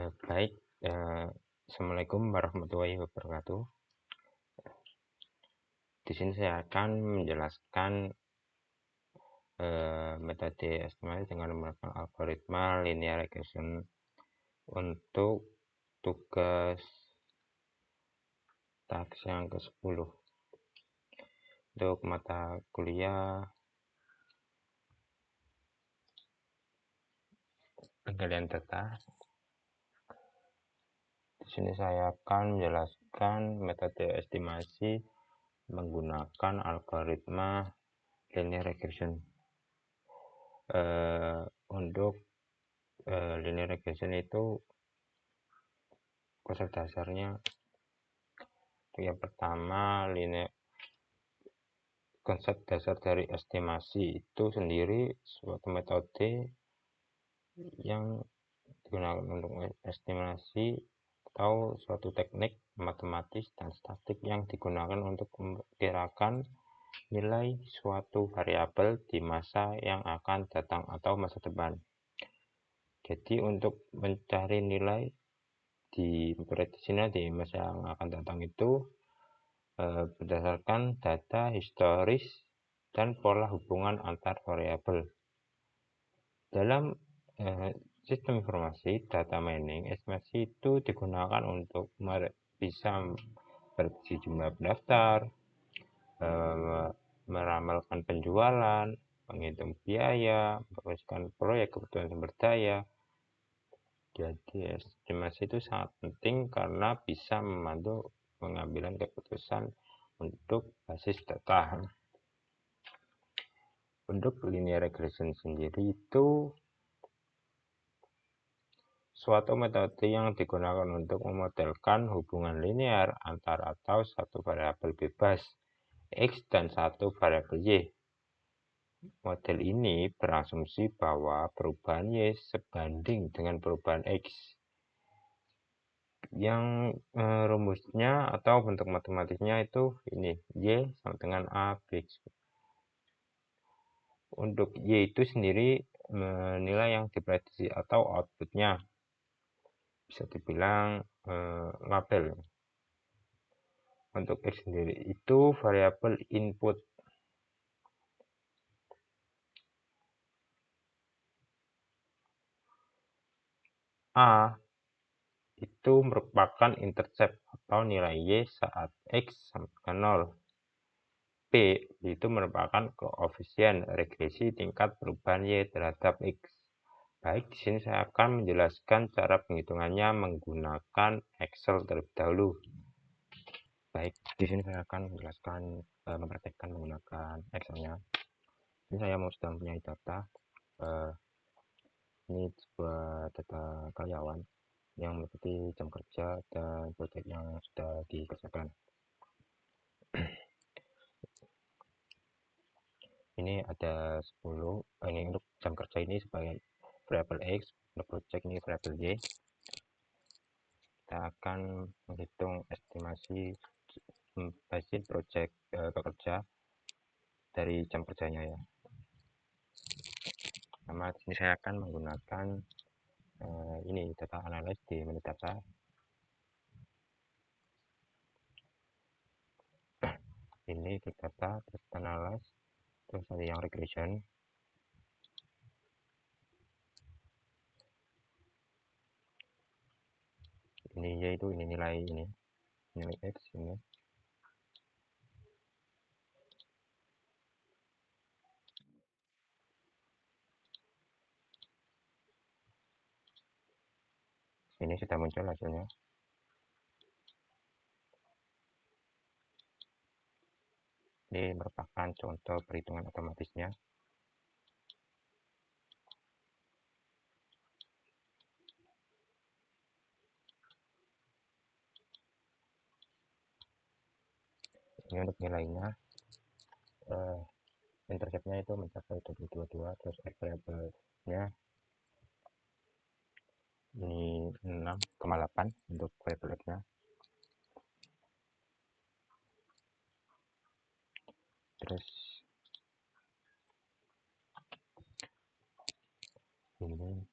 Baik, Assalamualaikum warahmatullahi wabarakatuh. Di sini saya akan menjelaskan metode estimasi dengan menggunakan algoritma linear regression untuk tugas teks yang ke-10 untuk mata kuliah penggalian data. Di sini saya akan menjelaskan metode estimasi menggunakan algoritma linear regression. Untuk linear regression itu konsep dasarnya yang pertama, konsep dasar dari estimasi itu sendiri suatu metode yang digunakan untuk estimasi atau suatu teknik matematis dan statistik yang digunakan untuk memperkirakan nilai suatu variabel di masa yang akan datang atau masa depan. Jadi untuk mencari nilai di prediksinya di masa yang akan datang itu berdasarkan data historis dan pola hubungan antar variabel. Dalam sistem informasi data mining, estimasi itu digunakan untuk bisa prediksi jumlah pendaftar, meramalkan penjualan, menghitung biaya, memprediksikan proyek kebutuhan sumber daya. Jadi estimasi itu sangat penting karena bisa membantu pengambilan keputusan untuk basis data. Untuk linear regression sendiri itu suatu metode yang digunakan untuk memodelkan hubungan linear antara atau satu variabel bebas X dan satu variabel Y. Model ini berasumsi bahwa perubahan Y sebanding dengan perubahan X. Yang rumusnya atau bentuk matematisnya itu ini, Y sama dengan A, B. Untuk Y itu sendiri nilai yang diprediksi atau outputnya. Bisa dibilang label. Untuk X sendiri itu variabel input. A itu merupakan intercept atau nilai Y saat X sama dengan 0. P itu merupakan koefisien regresi tingkat perubahan Y terhadap X. Baik, di sini saya akan menjelaskan cara penghitungannya menggunakan Excel terlebih dahulu. Baik, di sini saya akan menjelaskan mempraktekkan menggunakan Excel-nya. Ini saya sedang mempunyai data. Ini sebuah data karyawan yang meliputi jam kerja dan proyek yang sudah dikerjakan. Ini ada 10. Ini untuk jam kerja ini sebagai variabel X, untuk proyek ini variabel Y. Kita akan menghitung estimasi basis proyek pekerja dari jam kerjanya ya. Pertama, di sini saya akan menggunakan ini data analysis di menu data. Ini di data, terus analysis, terus ada yang regression. Ini yaitu ini nilai X ini. Ini sudah muncul hasilnya. Ini merupakan contoh perhitungan otomatisnya. Ini untuk nilainya, interceptnya itu mencapai 22, terus variabelnya ini 6,8 untuk variabel X-nya. Terus ini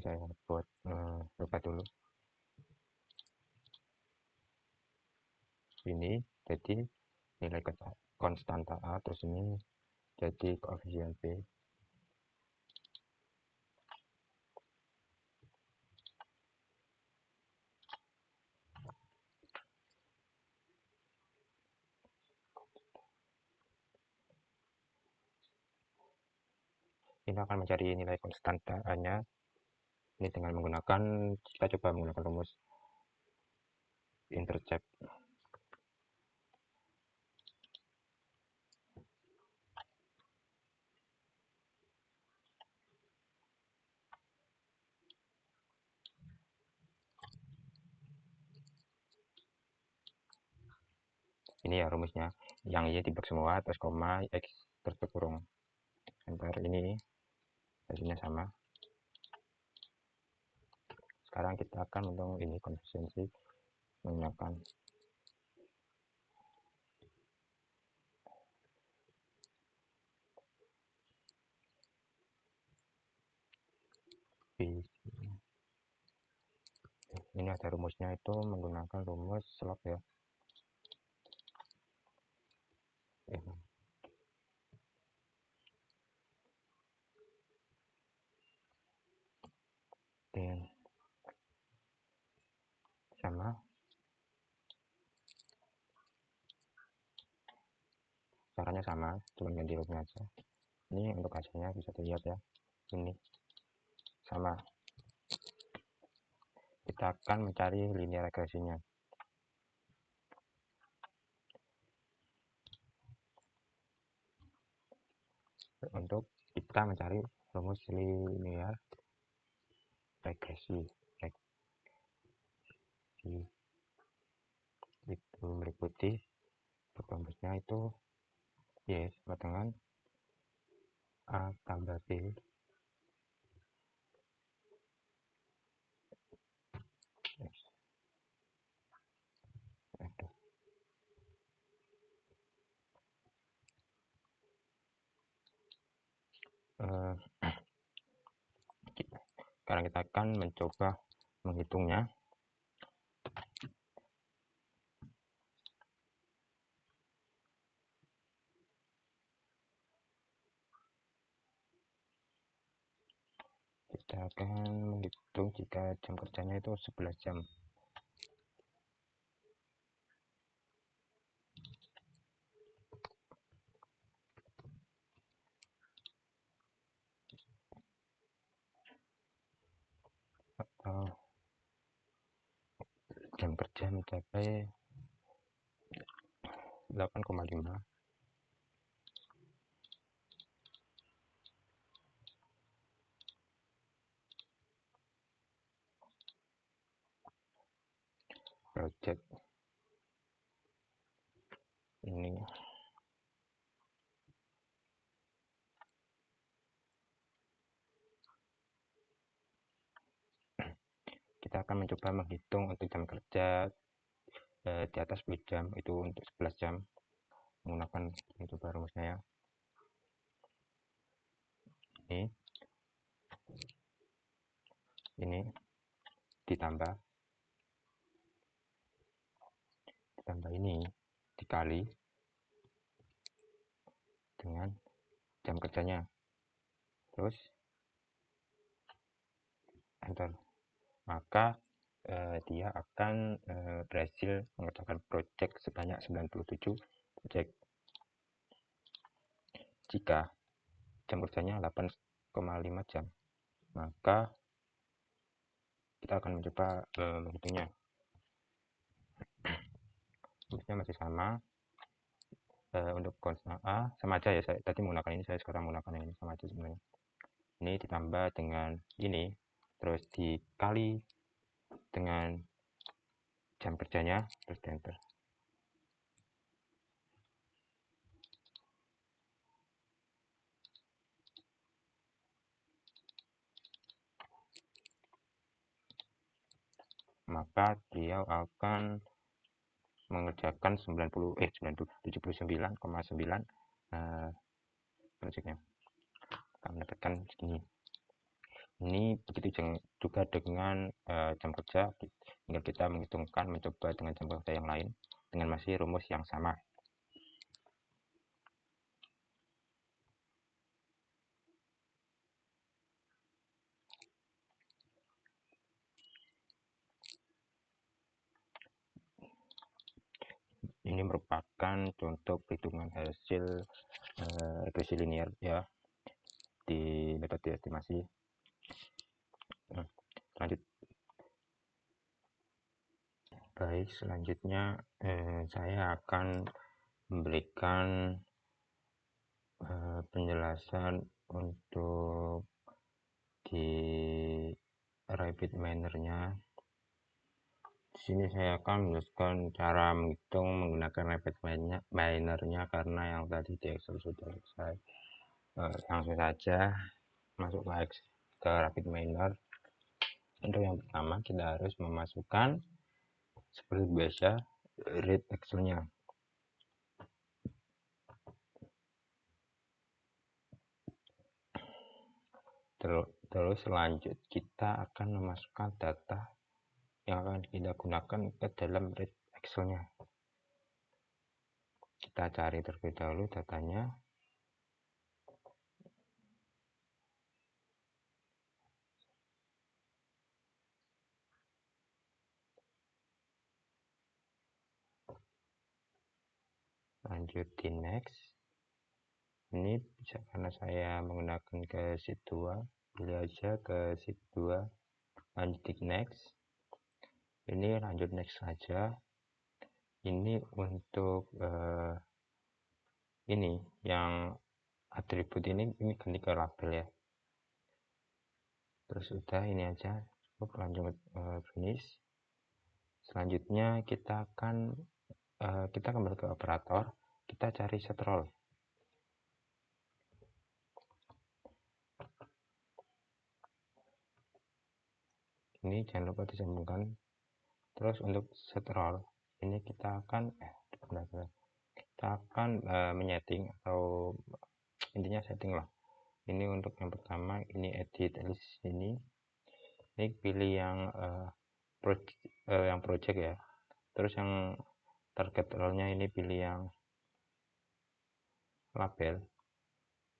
saya buat coba dulu. Ini jadi nilai konstanta A, terus ini jadi koefisien B. Ini akan mencari nilai konstanta A-nya. Ini dengan menggunakan, kita coba menggunakan rumus intercept. Ini ya rumusnya, yang Y dibagi semua, terus koma, X tertutup kurung. Ntar ini hasilnya sama. Sekarang kita akan menghitung ini konsistensi menggunakan B. Ini ada rumusnya, itu menggunakan rumus slop ya. Dan sama, caranya sama, cuma ganti rumusnya aja. Ini untuk hasilnya bisa dilihat ya, ini sama. Kita akan mencari linear regresinya. Untuk kita mencari rumus linear regresi itu meliputi rumusnya itu Y sama dengan A tambah B X. Sekarang kita akan mencoba menghitungnya. Kita akan menghitung jika jam kerjanya itu 11 jam. Atau jam kerja mencapai 8,5 project. Ini kita akan mencoba menghitung untuk jam kerja di atas 10 jam, itu untuk 11 jam menggunakan itu baru rumusnya ya. Ini ditambah ini dikali dengan jam kerjanya, terus enter, maka dia akan berhasil mengerjakan project sebanyak 97 project. Jika jam kerjanya 8,5 jam, maka kita akan mencoba menghitungnya. Rumusnya masih sama. Untuk konstan A sama aja ya, saya tadi menggunakan ini, saya sekarang menggunakan ini, sama aja sebenarnya. Ini ditambah dengan ini, terus dikali dengan jam kerjanya, terus enter. Maka dia akan mengerjakan 79,9 proyeknya, akan mendapatkan segini. Ini begitu juga dengan jam kerja, tinggal kita menghitungkan, mencoba dengan jam kerja yang lain dengan masih rumus yang sama. Ini merupakan contoh perhitungan hasil regresi linear ya di metode estimasi. Lanjut. Baik, selanjutnya saya akan memberikan penjelasan untuk di rapid miner-nya. Di sini saya akan menjelaskan cara menghitung menggunakan rapid miner-nya karena yang tadi di Excel sudah selesai. Langsung saja masuk ke rapid miner. Untuk yang pertama kita harus memasukkan seperti biasa read Excel-nya. Terus selanjut kita akan memasukkan data yang akan kita gunakan ke dalam read Excel-nya. Kita cari terlebih dahulu datanya. Lanjut di next. Ini bisa karena saya menggunakan ke sheet 2, pilih aja ke sheet 2. Lanjut di next. Ini lanjut next saja. Ini untuk ini yang atribut ini ganti ke label ya. Terus udah ini aja, cukup lanjut finish. Selanjutnya kita kembali ke operator, kita cari set roll. Ini jangan lupa disambungkan. Terus untuk set roll ini kita akan menyeting atau intinya setting lah. Ini untuk yang pertama, ini edit list ini pilih yang project ya. Terus yang target rollnya ini pilih yang label.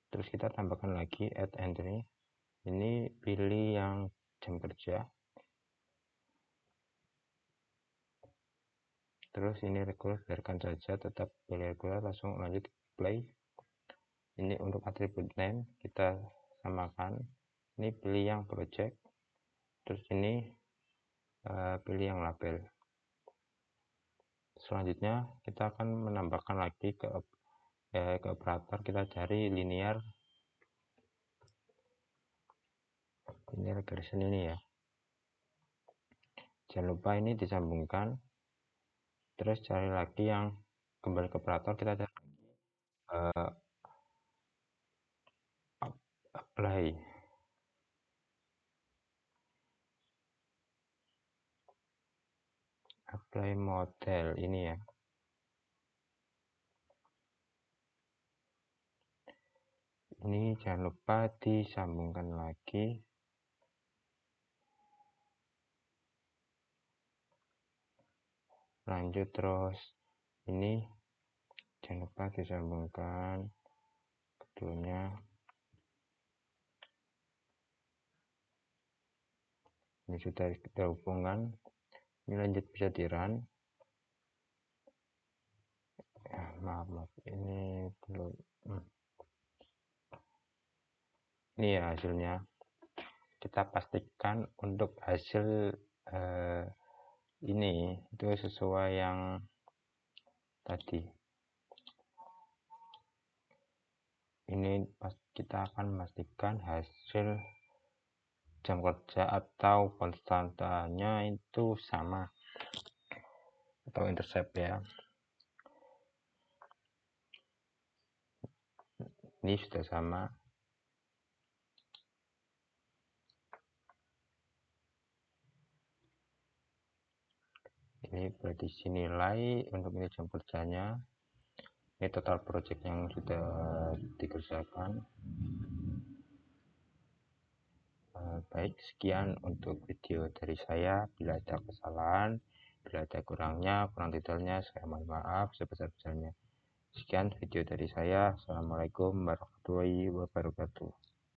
Terus kita tambahkan lagi add entry. Ini pilih yang jam kerja. Terus ini regular, biarkan saja, tetap pilih regular, langsung lanjut play. Ini untuk atribut name kita samakan. Ini pilih yang project. Terus ini pilih yang label. Selanjutnya kita akan menambahkan lagi ke operator, kita cari linear regression ini ya. Jangan lupa ini disambungkan. Terus cari lagi yang kembali ke operator, kita cari apply model ini ya. Ini jangan lupa disambungkan lagi. Lanjut terus ini jangan lupa disambungkan keduanya. Ini sudah kita hubungkan. Ini lanjut bisa di run. Maaf ini belum. Ini ya hasilnya. Kita pastikan untuk hasil ini itu sesuai yang tadi. Ini kita akan memastikan hasil jam kerja atau konstantanya itu sama atau intercept ya. Ini sudah sama. Ini prediksi nilai untuk ini jam kerjanya. Ini total project yang sudah dikerjakan. Baik, sekian untuk video dari saya. Bila ada kesalahan, bila ada kurang detailnya, saya mohon maaf sebesar-besarnya. Sekian video dari saya. Assalamualaikum warahmatullahi wabarakatuh.